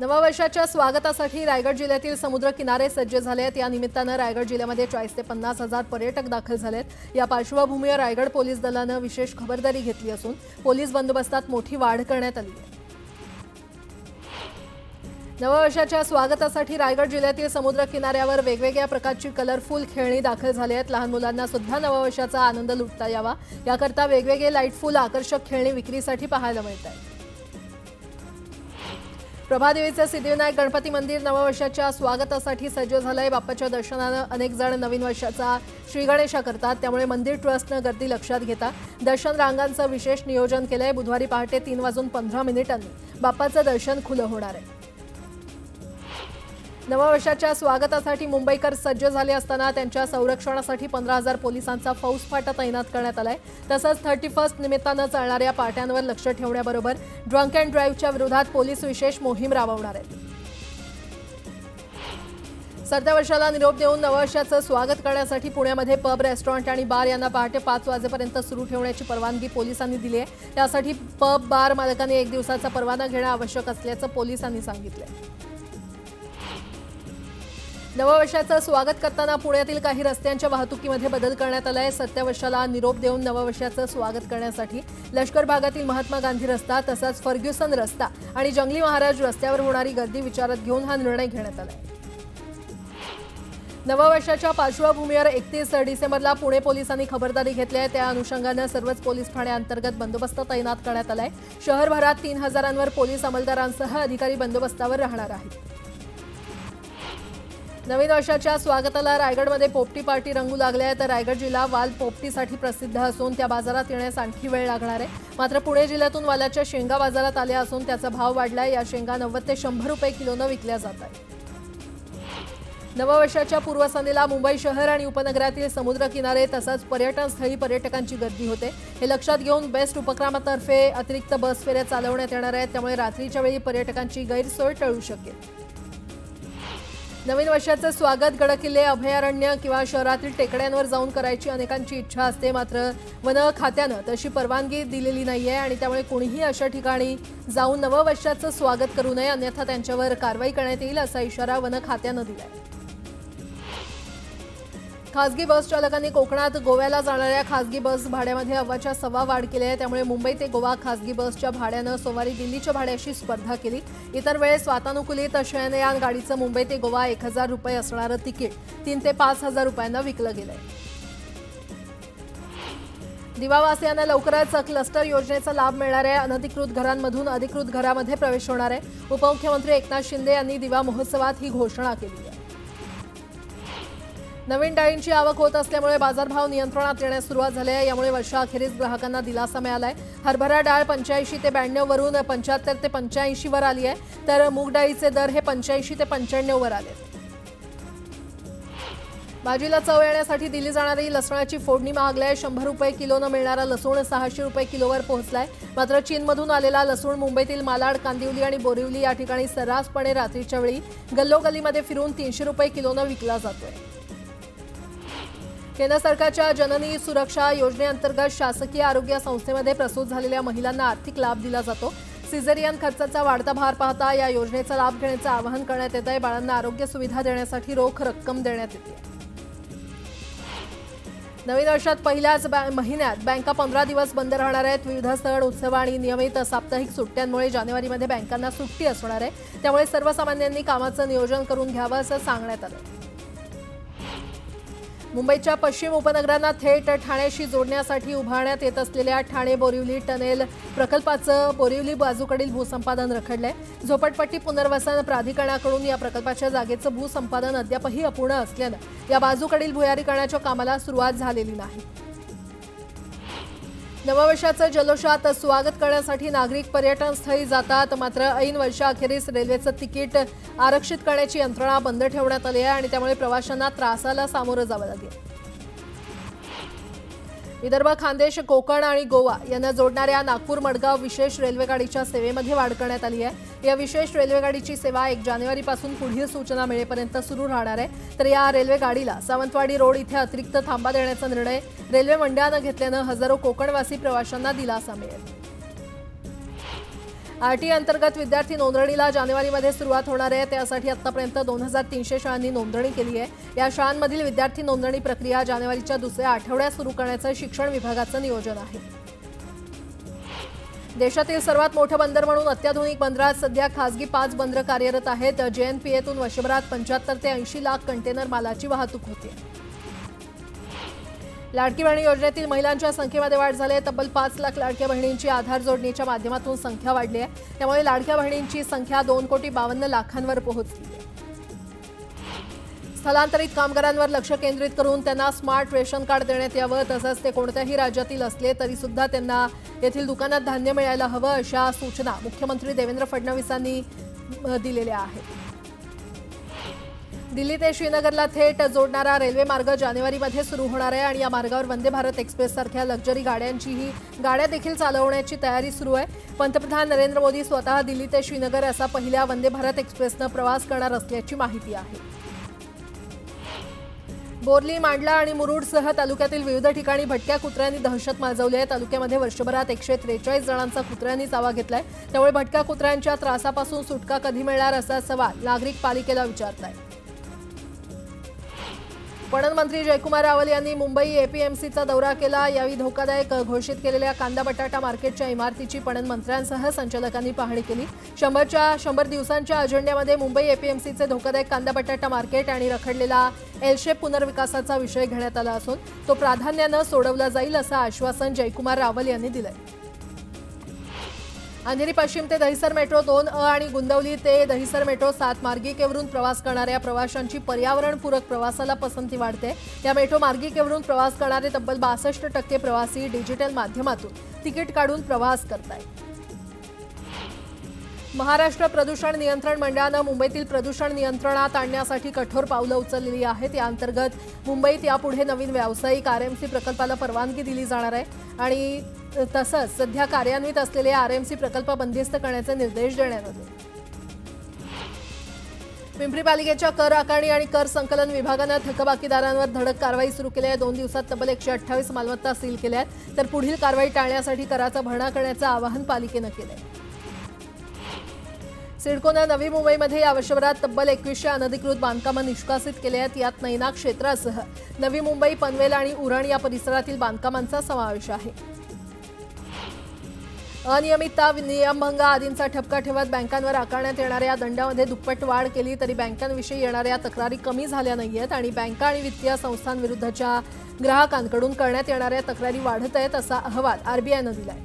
नववर्षाच्या स्वागतासाठी रायगड जिल्ह्यातील समुद्र किनारे सज्ज झाले आहेत। या निमित्तानं रायगड जिल्ह्यामध्ये 40 ते 50,000 पर्यटक दाखल झालेत। या पार्श्वभूमीवर रायगड पोलीस दलानं विशेष खबरदारी घेतली असून पोलीस बंदोबस्तात मोठी वाढ करण्यात आली आहे। नववर्षाच्या स्वागतासाठी रायगड जिल्ह्यातील समुद्र किनाऱ्यावर वेगवेगळ्या प्रकारची कलरफुल खेळणी दाखल झाली आहेत। लहान मुलांना सुद्धा नववर्षाचा आनंद लुटता यावा याकरता वेगवेगळे लाईटफुल आकर्षक खेळणी विक्रीसाठी पाहायला मिळतात। प्रभादेवीचे सिद्धिविनायक गणपती मंदिर नववर्षाच्या स्वागतासाठी सज्ज झालंय। बाप्पाच्या दर्शनानं अनेक जण नवीन वर्षाचा श्रीगणेशा करतात, त्यामुळे मंदिर ट्रस्टनं गर्दी लक्षात घेता दर्शन रांगांचं विशेष नियोजन केलंय। बुधवारी पहाटे 3:15 बाप्पाचं दर्शन खुलं होणार आहे। नववर्षाच्या स्वागतासाठी मुंबईकर सज्ज झाले असताना त्यांच्या संरक्षणासाठी 15,000 पोलिसांचा फौजफाटा तैनात करण्यात आलाय। तसंच 31st निमित्तानं चालणाऱ्या पार्ट्यांवर लक्ष ठेवण्याबरोबर ड्रंक अँड ड्राईव्हच्या विरोधात पोलीस विशेष मोहीम राबवणार आहेत। सरत्या वर्षाला निरोप देऊन नववर्षाचं स्वागत करण्यासाठी पुण्यामध्ये पब, रेस्टॉरंट आणि बार यांना पहाटे 5 वाजेपर्यंत सुरू ठेवण्याची परवानगी पोलिसांनी दिली आहे। त्यासाठी पब, बार मालकांनी 1 दिवसाचा परवाना घेणं आवश्यक असल्याचं पोलिसांनी सांगितलंय। नववर्षाचं स्वागत करताना पुण्यातील काही रस्त्यांच्या वाहतुकीमध्ये बदल करण्यात आलाय। सरत्या वर्षाला निरोप देऊन नववर्षाचं स्वागत करण्यासाठी लष्कर भागातील महात्मा गांधी रस्ता, तसंच फर्ग्युसन रस्ता आणि जंगली महाराज रस्त्यावर होणारी गर्दी विचारात घेऊन हा निर्णय घेण्यात आलाय। नववर्षाच्या पार्श्वभूमीवर 31 डिसेंबरला पुणे पोलिसांनी खबरदारी घेतली आहे। त्या अनुषंगानं सर्वच पोलीस ठाण्यांतर्गत बंदोबस्त तैनात करण्यात आलाय। शहरभरात 3,000 पोलीस अंमलदारांसह अधिकारी बंदोबस्तावर राहणार आहेत। नवीन वर्षाच्या स्वागताला रायगडमध्ये पोपटी पार्टी रंगू लागल्या आहे। तर रायगड जिल्हा वाल पोपटीसाठी प्रसिद्ध असून त्या बाजारात येण्यास आणखी वेळ लागणार आहे। मात्र पुणे जिल्ह्यातून वालाच्या शेंगा बाजारात आल्या असून त्याचा भाव वाढलाय। या शेंगा 90 ते 100 रुपये किलोनं विकल्या जात आहेत। नववर्षाच्या पूर्वसंध्येला मुंबई शहर आणि उपनगरातील समुद्र किनारे तसंच पर्यटन स्थळी पर्यटकांची गर्दी होते। हे लक्षात घेऊन बेस्ट उपक्रमातर्फे अतिरिक्त बस फेऱ्या चालवण्यात येणार आहेत, त्यामुळे रात्रीच्या वेळी पर्यटकांची गैरसोय टळू शकेल। नवीन वर्षाचं स्वागत गडकिल्ले, अभयारण्य किंवा शहरातील टेकड्यांवर जाऊन करायची अनेकांची इच्छा असते, मात्र वन खात्यानं तशी परवानगी दिलेली नाहीये आणि त्यामुळे कोणीही अशा ठिकाणी जाऊन नववर्षाचं स्वागत करू नये, अन्यथा त्यांच्यावर कारवाई करण्यात येईल असा इशारा वन खात्यानं दिलाय। खासगी बस चालकांनी कोकणात गोव्याला जाणाऱ्या खासगी बस भाड्यामध्ये अव्वाच्या सव्वा वाढ केली आहे। त्यामुळे मुंबई ते गोवा खासगी बसच्या भाड्यानं सोमवारी दिल्लीच्या भाड्याशी स्पर्धा केली। इतर वेळेस वातानुकूलित शयनयान गाडीचं मुंबई ते गोवा 1,000 रुपये असणारं तिकीट 3 ते 5,000 रुपयांना विकलं गेलंय। दिवावासियांना लवकरच क्लस्टर योजनेचा लाभ मिळणार आहे। अनधिकृत घरांमधून अधिकृत घरामध्ये प्रवेश होणार आहे। उपमुख्यमंत्री एकनाथ शिंदे यांनी दिवा महोत्सवात ही घोषणा केली आहे। नवीन डाळींची आवक होत असल्यामुळे बाजारभाव नियंत्रणात येण्यास सुरुवात झाली आहे। यामुळे वर्षाअखेरीस ग्राहकांना दिलासा मिळालाय। हरभरा डाळ 85 ते 92 वरून 75 ते 85 वर आली आहे, तर मूग डाळीचे दर हे 85 ते 95 वर आले। भाजीला चव येण्यासाठी दिली जाणारी लसणाची फोडणी महागलाय। 100 रुपये किलोनं मिळणारा लसूण 600 रुपये किलोवर पोहोचलाय। मात्र चीनमधून आलेला लसूण मुंबईतील मालाड, कांदिवली आणि बोरिवली या ठिकाणी सर्रासपणे रात्रीच्या वेळी गल्लोगल्लीमध्ये फिरून 300 रुपये किलोनं विकला जातोय। केंद्र सरकारच्या जननी सुरक्षा योजनेअंतर्गत शासकीय आरोग्य संस्थेमध्ये प्रसूत झालेल्या महिलांना आर्थिक लाभ दिला जातो। सिझेरियन खर्चाचा वाढता भार पाहता या योजनेचा लाभ घेण्याचं आवाहन करण्यात येत आहे। बाळांना आरोग्य सुविधा देण्यासाठी रोख रक्कम देण्यात येते। नवीन वर्षात पहिल्याच महिन्यात बँका 15 दिवस बंद राहणार आहेत। विविध सण, उत्सव आणि नियमित साप्ताहिक सुट्ट्यांमुळे जानेवारीमध्ये बँकांना सुट्टी असणार आहे, त्यामुळे सर्वसामान्यांनी कामाचं नियोजन करून घ्यावं असं सांगण्यात आलं। मुंबईच्या पश्चिम उपनगरांना थेट ठाण्याशी जोडण्यासाठी उभारण्यात येत असलेल्या ठाणे बोरिवली टनेल प्रकल्पाचं बोरिवली बाजूकडील भूसंपादन रखडलंय। झोपडपट्टी पुनर्वसन प्राधिकरणाकडून या प्रकल्पाच्या जागेचं भूसंपादन अद्यापही अपूर्ण असल्यानं या बाजूकडील भुयारीकरणाच्या कामाला सुरुवात झालेली नाही। नववर्षाचं जल्लोषात स्वागत करण्यासाठी नागरिक पर्यटन स्थळी जातात, मात्र ऐन वर्षाअखेरीस रेल्वेचं तिकीट आरक्षित करण्याची यंत्रणा बंद ठेवण्यात आली आहे आणि त्यामुळे प्रवाशांना त्रासाला सामोरं जावं लागेल। विदर्भ, खानदेश, कोकण आणि गोवा यांना जोडणाऱ्या नागपूर मडगाव विशेष रेल्वेगाडीच्या सेवेमध्ये वाढ करण्यात आली आहे। या विशेष रेल्वेगाडीची सेवा 1 जानेवारीपासून पुढील सूचना मिळेपर्यंत सुरू राहणार आहे। तर या रेल्वेगाडीला सावंतवाडी रोड इथे अतिरिक्त थांबा देण्याचा निर्णय रेल्वे मंडळानं घेतल्यानं हजारो कोकणवासी प्रवाशांना दिलासा मिळेल। आरटी अंतर्गत विद्यार्थी नोंदणीला जानेवारीमध्ये सुरुवात होणार आहे। त्यासाठी आतापर्यंत 2300 शाळांनी नोंदणी केली आहे। या शाळांमधील विद्यार्थी नोंदणी प्रक्रिया जानेवारीच्या दुसऱ्या आठवड्यात सुरू करण्याचं शिक्षण विभागाचं नियोजन आहे। देशातील सर्वात मोठं बंदर म्हणून अत्याधुनिक बंदरात सध्या खासगी 5 बंदरं कार्यरत आहेत। JNPAतून वर्षभरात 75 ते 80 लाख कंटेनर मालाची वाहतूक होते। लाडकी बहीण योजनेतील महिलांच्या संख्येमध्ये वाढ झाली आहे। तब्बल 5 लाख लाडक्या बहिणींची आधार जोडणीच्या माध्यमातून संख्या वाढली आहे। त्यामुळे लाडक्या बहिणींची संख्या 2,52,00,000वर पोहोचली आहे। स्थलांतरित कामगारांवर लक्ष केंद्रित करून त्यांना स्मार्ट रेशन कार्ड देण्यात यावं, तसंच ते कोणत्याही राज्यातील असले तरी सुद्धा त्यांना येथील दुकानात धान्य मिळायला हवं, अशा सूचना मुख्यमंत्री देवेंद्र फडणवीसांनी दिलेल्या आहेत। दिल्ली ते श्रीनगरला थेट जोडणारा रेल्वे मार्ग जानेवारीमध्ये सुरू होणार आहे आणि या मार्गावर वंदे भारत एक्सप्रेस सारख्या लक्झरी गाड्या देखील चालवण्याची तयारी सुरू आहे। पंतप्रधान नरेंद्र मोदी स्वतः दिल्ली ते श्रीनगर असा पहिल्या वंदे भारत एक्सप्रेसनं प्रवास करणार असल्याची माहिती आहे। बोरली, मांडला आणि मुरुडसह तालुक्यातील विविध ठिकाणी भटक्या कुत्र्यांनी दहशत माजवली आहे। तालुक्यामध्ये वर्षभरात 143 जणांचा कुत्र्यांनी चावा घेतलाय। त्यामुळे भटक्या कुत्र्यांच्या त्रासापासून सुटका कधी मिळणार असा सवाल नागरिक पालिकेला विचारतायत। पणन मंत्री जयकुमार रावल यांनी मुंबई APMCचा दौरा केला। यावेळी धोकादायक घोषित केलेल्या कांदा बटाटा मार्केटच्या इमारतीची पणन मंत्र्यांसह संचालकांनी पाहणी केली। 100 दिवसांच्या अजेंड्यामध्ये मुंबई APMCचे धोकादायक कांदा बटाटा मार्केट आणि रखडलेला एल-शेप पुनर्विकासाचा विषय घेण्यात आला असून तो प्राधान्यानं सोडवला जाईल असं आश्वासन जयकुमार रावल यांनी दिलंय। अंधेरी पश्चिम ते दहिसर मेट्रो 2A आणि गुंदवली ते दहिसर मेट्रो 7 मार्गिकेवरून प्रवास करणाऱ्या प्रवाशांची पर्यावरणपूरक प्रवासाला पसंती वाढते। या मेट्रो मार्गिकेवरून प्रवास करणारे तब्बल 62% प्रवासी डिजिटल माध्यमातून तिकीट काढून प्रवास करतायत। महाराष्ट्र प्रदूषण नियंत्रण मंडळानं मुंबईतील प्रदूषण नियंत्रणात आणण्यासाठी कठोर पावलं उचललेली आहेत। या अंतर्गत मुंबईत यापुढे नवीन व्यावसायिक RMC प्रकल्पाला परवानगी दिली जाणार आहे आणि तसंच सध्या कार्यान्वित असलेले RMC प्रकल्प बंदिस्त करण्याचे निर्देश देण्यात आले। पिंपरी पालिकेच्या कर आकारणी आणि कर संकलन विभागानं थकबाकीदारांवर धडक कारवाई सुरू केली आहे। 2 दिवसात तब्बल 128 मालमत्ता सील केल्या आहेत, तर पुढील कारवाई टाळण्यासाठी कराचा भरणा करण्याचं आवाहन पालिकेनं केलंय। सिडकोनं नवी मुंबईमध्ये या वर्षभरात तब्बल 2100 अनधिकृत बांधकामं निष्कासित केली आहेत। यात नैना क्षेत्रासह नवी मुंबई, पनवेल आणि उरण या परिसरातील बांधकामांचा समावेश आहे। अनियमितता, नियमभंग आदींचा ठपका ठेवत बँकांवर आकारण्यात येणाऱ्या दंडामध्ये दुप्पट वाढ केली तरी बँकांविषयी येणाऱ्या तक्रारी कमी झाल्या नाहीयेत आणि बँका आणि वित्तीय संस्थांविरुद्धच्या ग्राहकांकडून करण्यात येणाऱ्या तक्रारी वाढत आहेत असा अहवाल RBIनं दिलाय।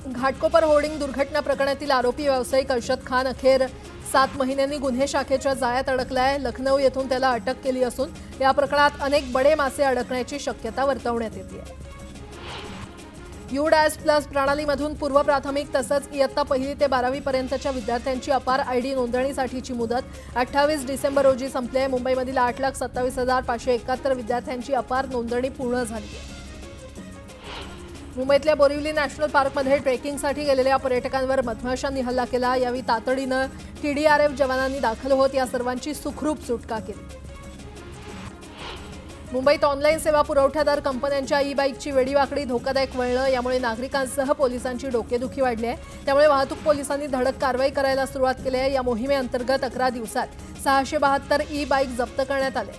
घाटकोपर होर्डिंग दुर्घटना प्रकरणातील आरोपी व्यावसायिक अर्शद खान अखेर 7 महिन्यांनी गुन्हे शाखेच्या जाळ्यात अडकलाय। लखनौ येथून त्याला अटक केली असून या प्रकरणात अनेक बडे मासे अडकण्याची शक्यता वर्तवण्यात येते। UDAS+ प्रणालीमधून पूर्व प्राथमिक तसंच इयत्ता 1ली ते 12वी पर्यंतच्या विद्यार्थ्यांची अपार ID नोंदणीसाठीची मुदत 28 डिसेंबर रोजी संपली आहे। मुंबईमधील 8,27,571 विद्यार्थ्यांची अपार नोंदणी पूर्ण झाली आहे। मुंबईतल्या बोरिवली नॅशनल पार्कमध्ये ट्रेकिंगसाठी गेलेल्या पर्यटकांवर मधमाशांनी हल्ला केला। यावेळी तातडीनं TDRF जवानांनी दाखल होत या सर्वांची सुखरूप सुटका केली। मुंबईत ऑनलाईन सेवा पुरवठादार कंपन्यांच्या ई-बाईकची वेडीवाकडी धोकादायक वळणं यामुळे नागरिकांसह पोलिसांची डोकेदुखी वाढली आहे। त्यामुळे वाहतूक पोलिसांनी धडक कारवाई करायला सुरुवात केली आहे। या मोहिमेअंतर्गत 11 दिवसात 672 ई-बाईक जप्त करण्यात आले।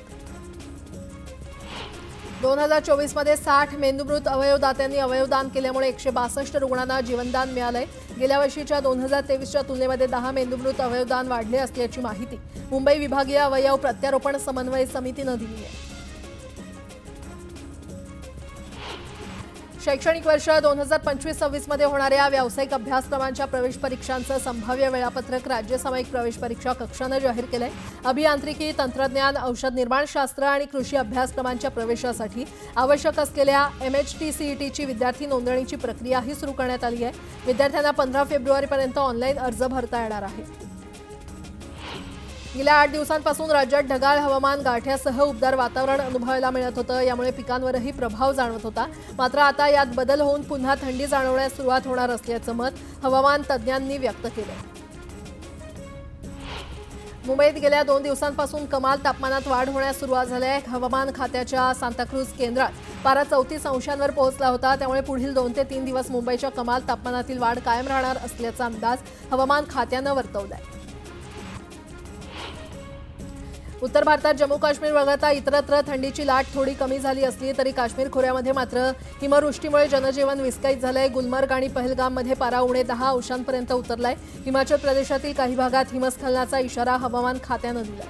2024 मध्ये 60 मेंदूमृत अवयवदात्यांनी अवयवदान केल्यामुळे 162 रुग्णांना जीवनदान मिळालंय। गेल्या वर्षीच्या 2023च्या तुलनेमध्ये 10 मेंदूमृत अवयवदान वाढले असल्याची माहिती मुंबई विभागीय अवयव प्रत्यारोपण समन्वय समितीनं दिली आहे। शैक्षणिक वर्ष 2025-26 मध्ये होणाऱ्या व्यावसायिक अभ्यासक्रमांच्या प्रवेश परीक्षांचं संभाव्य वेळापत्रक राज्य सामायिक प्रवेश परीक्षा कक्षानं जाहीर केलंय। अभियांत्रिकी, तंत्रज्ञान, औषध निर्माणशास्त्र आणि कृषी अभ्यासक्रमांच्या प्रवेशासाठी आवश्यक असलेल्या MHT-CETची विद्यार्थी नोंदणीची प्रक्रियाही सुरू करण्यात आली आहे। विद्यार्थ्यांना 15 फेब्रुवारीपर्यंत ऑनलाईन अर्ज भरता येणार आहे। गेल्या 8 दिवसांपासून राज्यात ढगाळ हवामान, गारठ्यासह उबदार वातावरण अनुभवायला मिळत होतं। यामुळे पिकांवरही प्रभाव जाणवत होता। मात्र आता यात बदल होऊन पुन्हा थंडी जाणवण्यास सुरुवात होणार असल्याचं मत हवामान तज्ज्ञांनी व्यक्त केलं। मुंबईत गेल्या 2 दिवसांपासून कमाल तापमानात वाढ होण्यास सुरुवात झाली आहे. हवामान खात्याच्या सांताक्रूज केंद्रात पारा 34 अंशांवर पोहोचला होता. त्यामुळे पुढील 2 ते 3 दिवस मुंबईच्या कमाल तापमानातील वाढ कायम राहणार असल्याचा अंदाज हवामान खात्यानं वर्तवला आहे. उत्तर भारतात जम्मू काश्मीर वगळता इतरत्र थंडीची लाट थोडी कमी झाली असली तरी काश्मीर खोऱ्यामध्ये मात्र हिमवृष्टीमुळे जनजीवन विस्कळीत झालंय. गुलमर्ग आणि पहलगाममध्ये पारा उणे 10 अंशांपर्यंत उतरलाय. हिमाचल प्रदेशातील काही भागात हिमस्खलनाचा इशारा हवामान खात्यानं दिलाय.